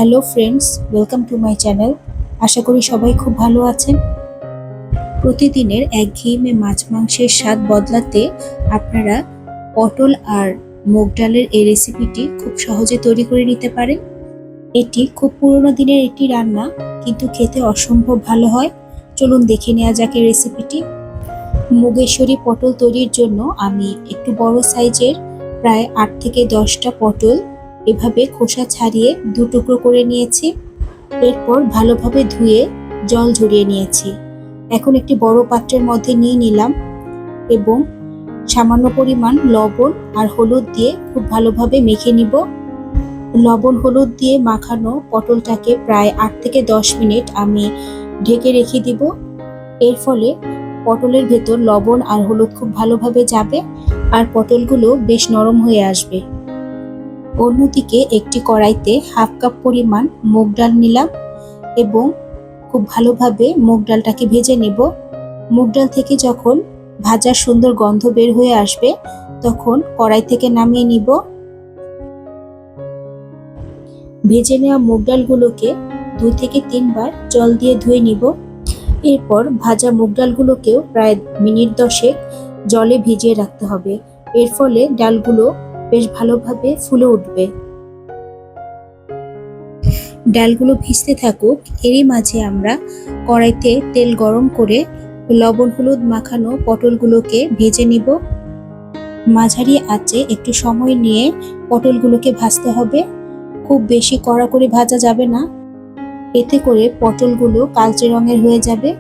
Hello friends, welcome to my channel. আশা করি সবাই খুব ভালো আছেন। প্রতিদিনের একঘেয়েমি মাছ মাংসের স্বাদ বদলাতে আপনারা পটল আর মুগ ডালের এই রেসিপিটি খুব সহজে তৈরি করে নিতে পারেন। এটি খুব পুরোনো দিনের একটি রান্না, কিন্তু খেতে অসম্ভব ভালো হয়। চলুন দেখে নেওয়া যাক এই রেসিপিটি। মুগেশ্বরী পটল তৈরির জন্য আমি একটু বড় সাইজের প্রায় 8 থেকে 10টা পটল এভাবে খোসা ছাড়িয়ে দু টুকরো করে নিয়েছি। এরপর ভালোভাবে ধুয়ে জল ঝরিয়ে নিয়েছি। এখন একটি বড় পাত্রের মধ্যে নিয়ে নিলাম এবং সামান্য পরিমাণ লবণ আর হলুদ দিয়ে খুব ভালোভাবে মেখে নিব। লবণ হলুদ দিয়ে মাখানো পটলটাকে প্রায় 8 থেকে 10 মিনিট আমি ঢেকে রেখে দিব। এর ফলে পটলের ভেতর লবণ আর হলুদ খুব ভালোভাবে যাবে আর পটলগুলো বেশ নরম হয়ে আসবে। অন্যদিকে একটি কড়াইতে হাফ কাপ পরিমাণ মুগ ডাল নিলাম এবং খুব ভালোভাবে মুগ ডালটাকে ভেজে নেব। মুগ ডাল থেকে যখন ভাজার সুন্দর গন্ধ বের হয়ে আসবে তখন কড়াই থেকে নামিয়ে নিব। ভেজে নেওয়া মুগ ডালগুলোকে 2 থেকে 3 বার জল দিয়ে ধুয়ে নিব। এরপর ভাজা মুগ ডালগুলোকেও প্রায় মিনিট 10 জলে ভিজিয়ে রাখতে হবে। এর ফলে ডালগুলো বেশ ভালোভাবে ফুলে উঠবে। ডালগুলো ভিজতে থাকুক, এরই মাঝে আমরা কড়াইতে তেল গরম করে লবণ হলুদ মাখানো পটলগুলোকে ভেজে নিব। মাঝারি আঁচে একটু সময় নিয়ে পটলগুলোকে ভাজতে হবে। খুব বেশি কড়া করে ভাজা যাবে না, এতে করে পটলগুলো কালচে রঙের হয়ে যাবে।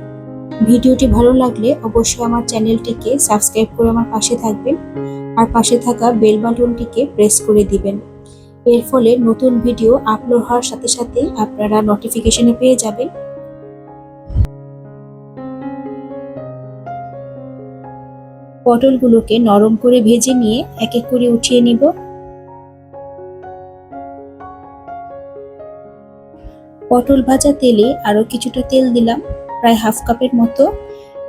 ভিডিওটি ভালো লাগলে অবশ্যই আমার চ্যানেলটিকে সাবস্ক্রাইব করে আমার পাশে থাকবেন আর পাশে থাকা বেল বাটনটিকে প্রেস করে দিবেন। এর ফলে নতুন ভিডিও আপলোড হওয়ার সাথে সাথে আপনারা নোটিফিকেশনে পেয়ে যাবেন। পটলগুলোকে নরম করে ভেজে নিয়ে এক এক করে উঠিয়ে নিব। পটল ভাজা তেলে আরো কিছুটা তেল দিলাম, প্রায় হাফ কাপের মতো।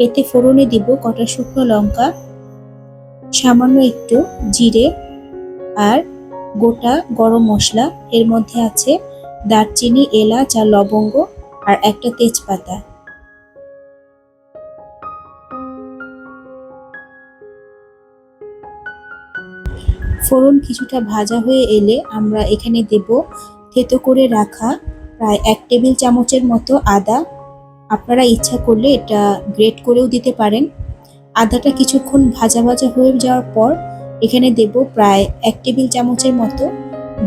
এতে ফোড়নে দিব কটা শুকনো লঙ্কা, সামান্য একটু জিরে আর গোটা গরম মশলা। এর মধ্যে আছে দারচিনি, এলাচ আর লবঙ্গ আর একটা তেজপাতা। ফোড়ন কিছুটা ভাজা হয়ে এলে আমরা এখানে দেব থেতো করে রাখা প্রায় 1 টেবিল চামচের মতো আদা। আপনারা ইচ্ছা করলে এটা গ্রেট করেও দিতে পারেন। আদাটা কিছুক্ষণ ভাজা ভাজা হয়ে যাওয়ার পর এখানে দেব প্রায় 1 টেবিল চামচের মতো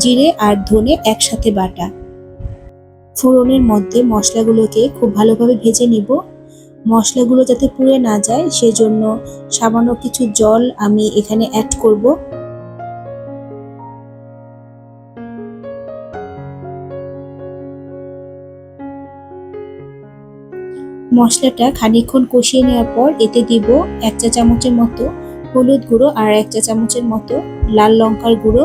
জিরে আর ধনে একসাথে বাটা। ফোড়নের মধ্যে মশলাগুলোকে খুব ভালোভাবে ভেজে নিব। মশলাগুলো যাতে পুড়ে না যায় সেজন্য সামান্য কিছু জল আমি এখানে অ্যাড করব। মশলাটা খানিকক্ষণ কষিয়ে নেওয়ার পর এতে দিব 1 চা চামচের মতো হলুদ গুঁড়ো আর 1 চা চামচের মতো লাল লঙ্কার গুঁড়ো।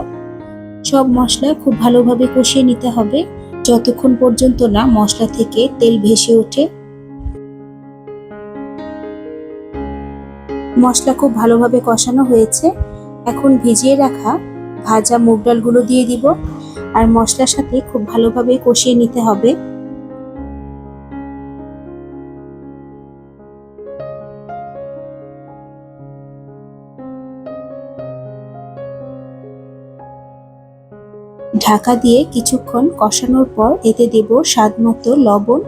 সব মশলা খুব ভালোভাবে কষিয়ে নিতে হবে যতক্ষণ পর্যন্ত না মশলা থেকে তেল ভেসে ওঠে। মশলা খুব ভালোভাবে কষানো হয়েছে। এখন ভিজিয়ে রাখা ভাজা মুগ ডালগুলো দিয়ে দিব আর মশলার সাথে খুব ভালোভাবে কষিয়ে নিতে হবে। ঢাকা দিয়ে কিছুক্ষণ কষানোর পর এতে দেব স্বাদ মতো লবণ।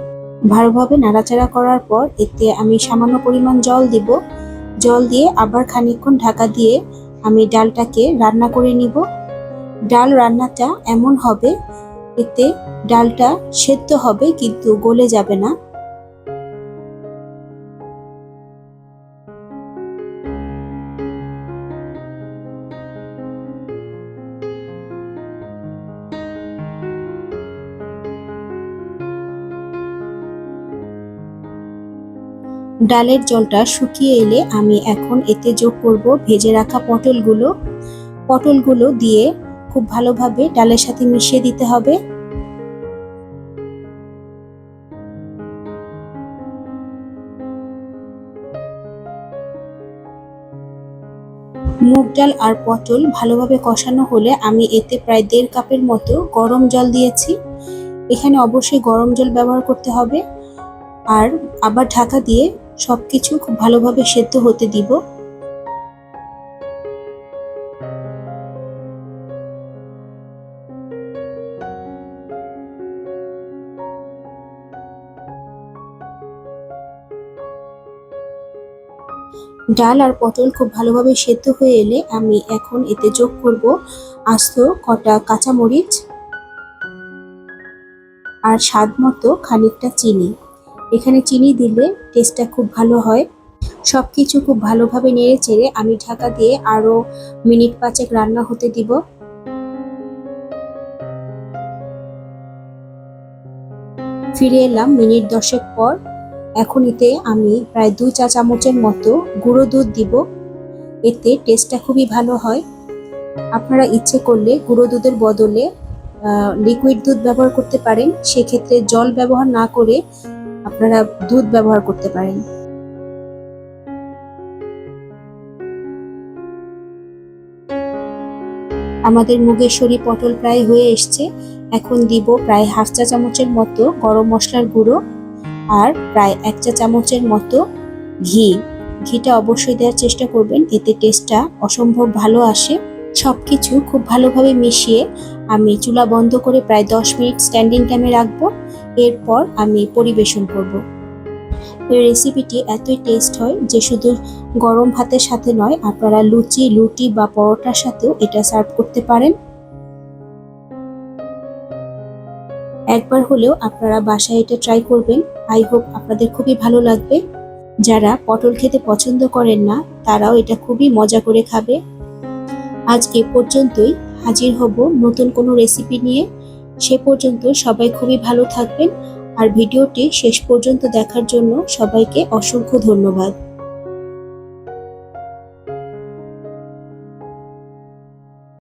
ভালোভাবে নাড়াচাড়া করার পর এতে আমি সামান্য পরিমাণ জল দেব। জল দিয়ে আবার খানিকক্ষণ ঢাকা দিয়ে আমি ডালটাকে রান্না করে নিব। ডাল রান্নাটা এমন হবে এতে ডালটা সেদ্ধ হবে কিন্তু গলে যাবে না। ডালের জলটা শুকিয়ে এলে আমি এখন এতে যোগ করব ভেজে রাখা পটলগুলো। পটলগুলো দিয়ে খুব ভালোভাবে ডালের সাথে মিশিয়ে দিতে হবে। মুগ ডাল আর পটল ভালোভাবে কষানো হলে আমি এতে প্রায় 1.5 কাপের মতো গরম জল দিয়েছি। এখানে অবশ্যই গরম জল ব্যবহার করতে হবে আর আবার ঢাকা দিয়ে সবকিছু খুব ভালোভাবে সেদ্ধ হতে দিব। ডাল আর পটল খুব ভালোভাবে সেদ্ধ হয়ে এলে আমি এখন এতে যোগ করব আস্ত কটা কাঁচামরিচ আর স্বাদ মতো খানিকটা চিনি। এখানে চিনি দিলে টেস্টটা খুব ভালো হয়। সবকিছু খুব ভালোভাবে নেড়ে চেড়ে আমি ঢাকা দিয়ে আরো মিনিট 5 রান্না হতে দিব। ফিরে এলাম মিনিট 10 পর। এখন এতে আমি প্রায় 2 চা চামচের মতো গুঁড়ো দুধ দিব। এতে টেস্টটা খুবই ভালো হয়। আপনারা ইচ্ছে করলে গুঁড়ো দুধের বদলে লিকুইড দুধ ব্যবহার করতে পারেন, সেক্ষেত্রে জল ব্যবহার না করে আপনারা দুধ ব্যবহার করতে পারেন। আমাদের মুগেশ্বরী পটল প্রায় হয়ে এসছে। এখন দিব প্রায় হাফ চা চামচের মতো গরম মশলার গুঁড়ো আর প্রায় 1 চা চামচের মতো ঘি। ঘিটা অবশ্যই দেওয়ার চেষ্টা করবেন, এতে টেস্টটা অসম্ভব ভালো আসে। সবকিছু খুব ভালোভাবে মিশিয়ে আমি চুলা বন্ধ করে প্রায় 10 মিনিট স্ট্যান্ডিং টাইমে রাখবো। এরপর আমি পরিবেশন করব। এই রেসিপিটি এতই টেস্ট হয় যে শুধু গরম ভাতের সাথে নয়, আপনারা লুচি, রুটি বা পরোটার সাথেও এটা সার্ভ করতে পারেন। একবার হলেও আপনারা বাসায় এটা ট্রাই করবেন। আই হোপ আপনাদের খুবই ভালো লাগবে। যারা পটল খেতে পছন্দ করেন না তারাও এটা খুবই মজা করে খাবে। আজ এ পর্যন্তই, হাজির হব নতুন কোনো রেসিপি নিয়ে। সে পর্যন্ত সবাই খুবই ভালো থাকবেন আর ভিডিওটি শেষ পর্যন্ত দেখার জন্য সবাইকে অসংখ্য ধন্যবাদ।